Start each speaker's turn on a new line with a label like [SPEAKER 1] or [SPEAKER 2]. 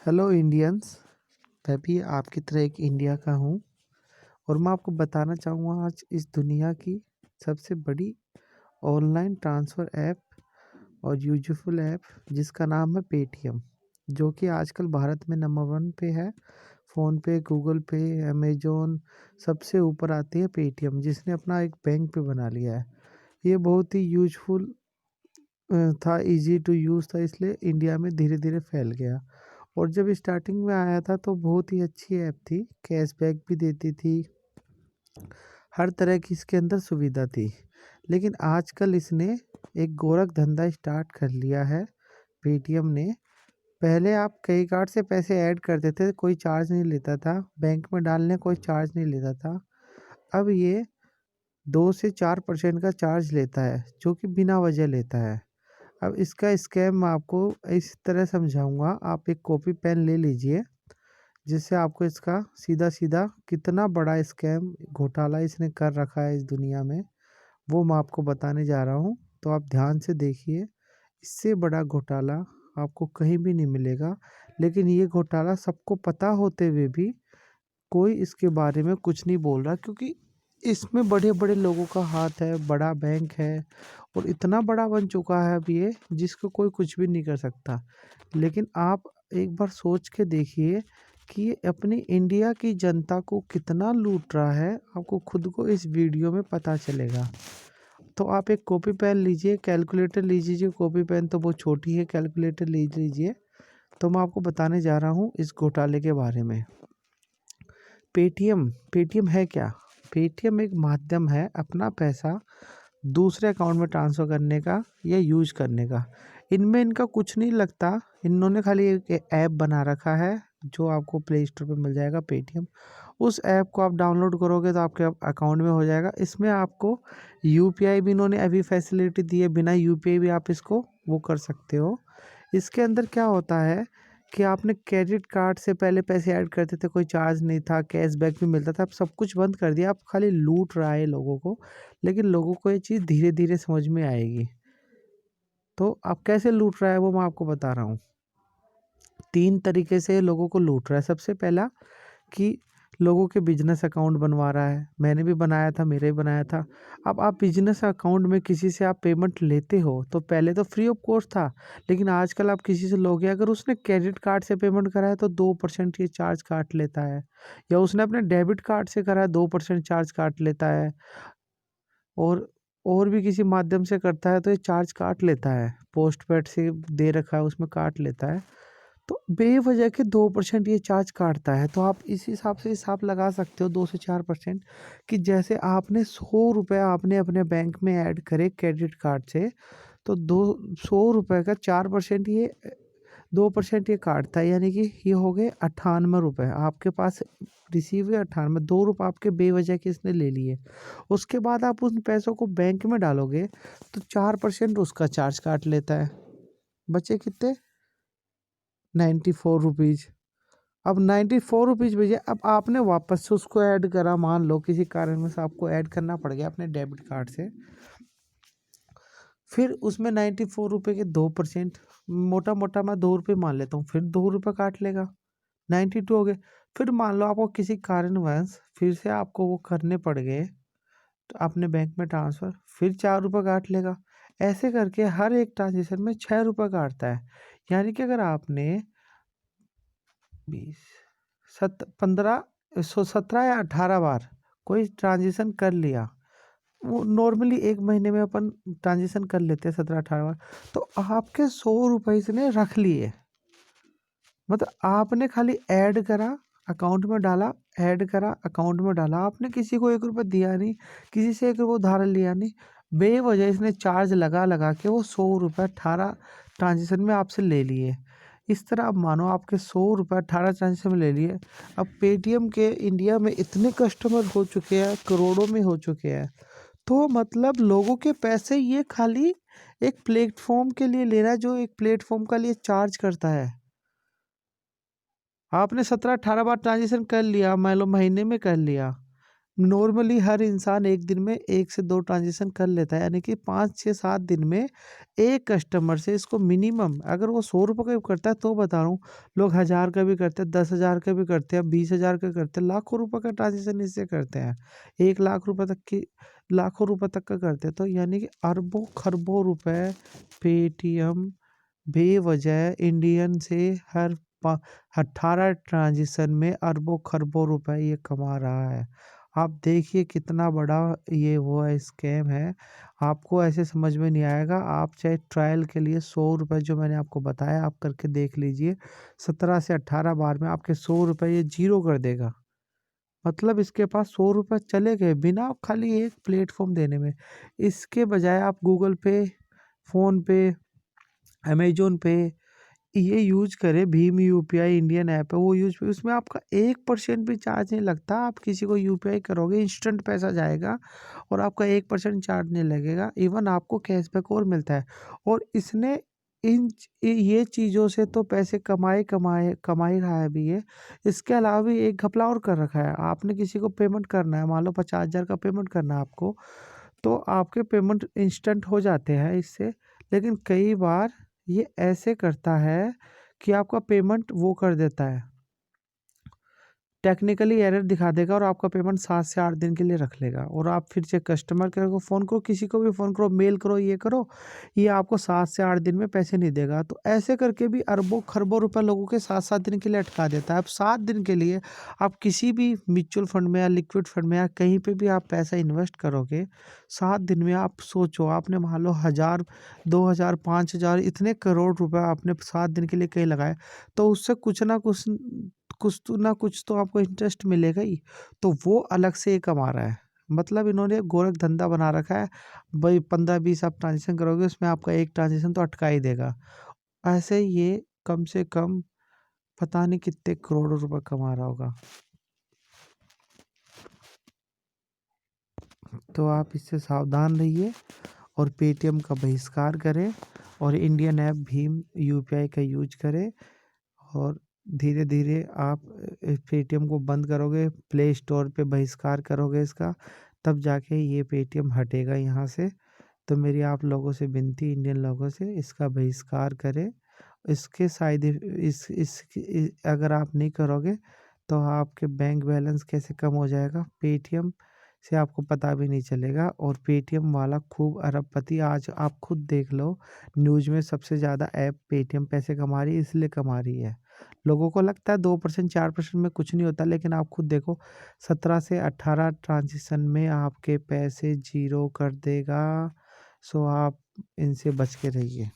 [SPEAKER 1] Hello Indians. मैं भी आपकी तरह एक इंडिया का हूँ और मैं आपको बताना चाहूँगा आज इस दुनिया की सबसे बड़ी ऑनलाइन ट्रांसफ़र ऐप और यूज़फुल ऐप जिसका नाम है पेटीएम, जो कि आजकल भारत में नंबर 1 पे है। फ़ोनपे, गूगल पे, अमेज़न सबसे ऊपर आती है पेटीएम, जिसने अपना एक बैंक पे बना लिया है। ये बहुत ही यूज़फुल था, ईज़ी टू यूज़ था, इसलिए इंडिया में धीरे-धीरे फैल गया। और जब स्टार्टिंग में आया था तो बहुत ही अच्छी ऐप थी, कैशबैक भी देती थी, हर तरह की इसके अंदर सुविधा थी। लेकिन आजकल इसने एक गोरख धंधा स्टार्ट कर लिया है पेटीएम ने। पहले आप क्रेडिट कार्ड से पैसे ऐड करते थे, कोई चार्ज नहीं लेता था, बैंक में डालने कोई चार्ज नहीं लेता था। अब ये 2 से 4% का चार्ज लेता है, जो कि बिना वजह लेता है। अब इसका स्कैम मैं आपको इस तरह समझाऊंगा, आप एक कॉपी पेन ले लीजिए, जिससे आपको इसका सीधा सीधा कितना बड़ा स्कैम घोटाला इसने कर रखा है इस दुनिया में, वो मैं आपको बताने जा रहा हूँ। तो आप ध्यान से देखिए, इससे बड़ा घोटाला आपको कहीं भी नहीं मिलेगा। लेकिन ये घोटाला सबको पता होते हुए भी कोई इसके बारे में कुछ नहीं बोल रहा, क्योंकि इसमें बड़े बड़े लोगों का हाथ है, बड़ा बैंक है और इतना बड़ा बन चुका है अब ये, जिसको कोई कुछ भी नहीं कर सकता। लेकिन आप एक बार सोच के देखिए कि ये अपनी इंडिया की जनता को कितना लूट रहा है, आपको खुद को इस वीडियो में पता चलेगा। तो आप एक कॉपी पेन लीजिए, कैलकुलेटर लीजिए, कॉपी पेन तो बहुत छोटी है, कैलकुलेटर ले लीजिए। तो मैं आपको बताने जा रहा हूँ इस घोटाले के बारे में। पेटीएम पेटीएम है क्या? पेटीएम एक माध्यम है अपना पैसा दूसरे अकाउंट में ट्रांसफ़र करने का या यूज करने का। इनमें इनका कुछ नहीं लगता, इन्होंने खाली एक ऐप बना रखा है जो आपको प्ले स्टोर पे मिल जाएगा पेटीएम। उस ऐप को आप डाउनलोड करोगे तो आपके अकाउंट में हो जाएगा। इसमें आपको यूपीआई भी इन्होंने अभी फैसिलिटी दी है, बिना यूपीआई भी आप इसको वो कर सकते हो। इसके अंदर क्या होता है कि आपने क्रेडिट कार्ड से पहले पैसे ऐड करते थे, कोई चार्ज नहीं था, कैशबैक भी मिलता था, अब सब कुछ बंद कर दिया, आप खाली लूट रहा है लोगों को। लेकिन लोगों को ये चीज़ धीरे धीरे समझ में आएगी। तो अब कैसे लूट रहा है वो मैं आपको बता रहा हूँ। 3 तरीके से लोगों को लूट रहा है। सबसे पहला कि लोगों के बिजनेस अकाउंट बनवा रहा है, मैंने भी बनाया था, मेरा ही बनाया था। अब आप बिजनेस अकाउंट में किसी से आप पेमेंट लेते हो तो पहले तो फ्री ऑफ कॉस्ट था, लेकिन आजकल आप किसी से लोगे, अगर उसने क्रेडिट कार्ड से पेमेंट करा है तो 2% ये चार्ज काट लेता है, या उसने अपने डेबिट कार्ड से करा है 2% चार्ज काट लेता है, और भी किसी माध्यम से करता है तो ये चार्ज काट लेता है, पोस्ट पेड से दे रखा है उसमें काट लेता है। तो बेवजह के 2% ये चार्ज काटता है। तो आप इस हिसाब से हिसाब लगा सकते हो 2 से 4%, कि जैसे आपने 100 रुपये आपने अपने बैंक में ऐड करे क्रेडिट कार्ड से, तो 200 रुपये का 4% ये 2% ये काटता है, यानी कि ये हो गए 98 रुपये आपके पास रिसीव हुए। 98 2 रुपये आपके बेवजह के इसने ले लिए। उसके बाद आप उन पैसों को बैंक में डालोगे तो 4% उसका चार्ज काट लेता है, बचे कितने 94 रुपीज़। अब 94 रुपीज़ भेजे, अब आपने वापस से उसको ऐड करा, मान लो किसी कारण से आपको ऐड करना पड़ गया अपने डेबिट कार्ड से, फिर उसमें 94 रुपये के 2%, मोटा मोटा मैं 2 रुपये मान लेता हूँ, फिर 2 रुपये काट लेगा, 92 हो गए। फिर मान लो आपको किसी कारणवश फिर से आपको वो करने पड़ गए तो अपने बैंक में ट्रांसफ़र, फिर 4 रुपये काट लेगा। ऐसे करके हर एक ट्रांजेक्शन में 6 रुपये काटता है। यानी कि अगर आपने 20 17 या 18 बार कोई ट्रांजेक्शन कर लिया, वो नॉर्मली एक महीने में अपन ट्रांजेक्शन कर लेते हैं 17-18 बार, तो आपके 100 रुपये इसने रख लिए। मतलब आपने खाली ऐड करा, अकाउंट में डाला, ऐड करा, अकाउंट में डाला, आपने किसी को 1 रुपये दिया नहीं, किसी से 1 रुपये उधार लिया नहीं, बेवजह इसने चार्ज लगा लगा के वो 100 रुपये 18 ट्रांजेक्शन में आपसे ले लिए। इस तरह आप मानो आपके 100 रुपये 18 ट्रांजेक्शन में ले लिए। अब पेटीएम के इंडिया में इतने कस्टमर हो चुके हैं, करोड़ों में हो चुके हैं, तो मतलब लोगों के पैसे ये खाली एक प्लेटफॉर्म के लिए ले रहा है, जो एक प्लेटफॉर्म का लिए चार्ज करता है। आपने 17-18 बार ट्रांजेक्शन कर लिया, मान लो महीने में कर लिया, नॉर्मली हर इंसान एक दिन में 1 से 2 ट्रांज़ैक्शन कर लेता है, यानी कि 5, 6, 7 दिन में एक कस्टमर से इसको मिनिमम अगर वो ₹100 का भी करता है तो बता रहा हूँ, लोग 1000 का भी करते हैं, 10,000 का भी करते हैं, 20,000 का करते हैं, लाखों रुपए का ट्रांज़ैक्शन इससे करते हैं। 1 लाख रुपए तक की लाखों रुपए तक का करते हैं, तो यानी कि अरबों-खरबों रुपए पेटीएम बेवजह इंडियन से हर पा 18 ट्रांज़ैक्शन में अरबों-खरबों रुपए ये कमा रहा है। आप देखिए कितना बड़ा ये वो है, स्कैम है। आपको ऐसे समझ में नहीं आएगा, आप चाहे ट्रायल के लिए ₹100 जो मैंने आपको बताया आप करके देख लीजिए। 17 से 18 बार में आपके ₹100 ये ज़ीरो कर देगा। मतलब इसके पास ₹100 चले गए बिना खाली एक प्लेटफ़ॉर्म देने में। इसके बजाय आप गूगल पे, फ़ोनपे, अमेज़न पे ये यूज़ करें। भीम यूपीआई इंडियन ऐप है वो यूज़, उसमें आपका 1% भी चार्ज नहीं लगता। आप किसी को यूपीआई करोगे इंस्टेंट पैसा जाएगा और आपका 1% चार्ज नहीं लगेगा। इवन आपको कैशबैक और मिलता है। और इसने ये चीज़ों से तो पैसे कमा ही रहा है अभी ये। इसके अलावा भी एक घपला और कर रखा है। आपने किसी को पेमेंट करना है, मान लो 50,000 का पेमेंट करना है आपको, तो आपके पेमेंट इंस्टेंट हो जाते हैं इससे। लेकिन कई बार ये ऐसे करता है कि आपका पेमेंट वो कर देता है, टेक्निकली एरर दिखा देगा और आपका पेमेंट 7 से 8 दिन के लिए रख लेगा। और आप फिर से कस्टमर केयर को फ़ोन करो, किसी को भी फ़ोन करो, मेल करो, ये करो, ये आपको 7 से 8 दिन में पैसे नहीं देगा। तो ऐसे करके भी अरबों-खरबों रुपए लोगों के 7-7 दिन के लिए अटका देता है। अब 7 दिन के लिए आप किसी भी म्यूचुअल फंड में या लिक्विड फंड में या कहीं पे भी आप पैसा इन्वेस्ट करोगे, 7 दिन में आप सोचो, आपने मान लो 1000, 2000, 5000 इतने करोड़ रुपए आपने 7 दिन के लिए कहीं लगाए, तो उससे कुछ तो आपको इंटरेस्ट मिलेगा ही। तो वो अलग से ये कमा रहा है। मतलब इन्होंने गोरख धंधा बना रखा है। भाई 15-20 आप ट्रांज़ैक्शन करोगे, उसमें आपका एक ट्रांज़ैक्शन तो अटका ही देगा। ऐसे ही ये कम से कम पता नहीं कितने करोड़ों रुपए कमा रहा होगा। तो आप इससे सावधान रहिए और पेटीएम का बहिष्कार करें और इंडियन ऐप भीम यूपीआई का यूज़ करें। और धीरे-धीरे आप पेटीएम को बंद करोगे, प्ले स्टोर पे बहिष्कार करोगे इसका, तब जाके ये पेटीएम हटेगा यहाँ से। तो मेरी आप लोगों से विनती, इंडियन लोगों से, इसका बहिष्कार करें। इसके साइड अगर आप नहीं करोगे तो आपके बैंक बैलेंस कैसे कम हो जाएगा, पेटीएम से आपको पता भी नहीं चलेगा। और पेटीएम वाला खूब अरबपति, आज आप खुद देख लो, न्यूज़ में सबसे ज़्यादा ऐप पेटीएम पैसे कमा रही है, इसलिए कमा रही है। लोगों को लगता है 2% 4% में कुछ नहीं होता, लेकिन आप खुद देखो 17 से 18 ट्रांज़ैक्शन में आपके पैसे ज़ीरो कर देगा। सो आप इनसे बच के रहिए।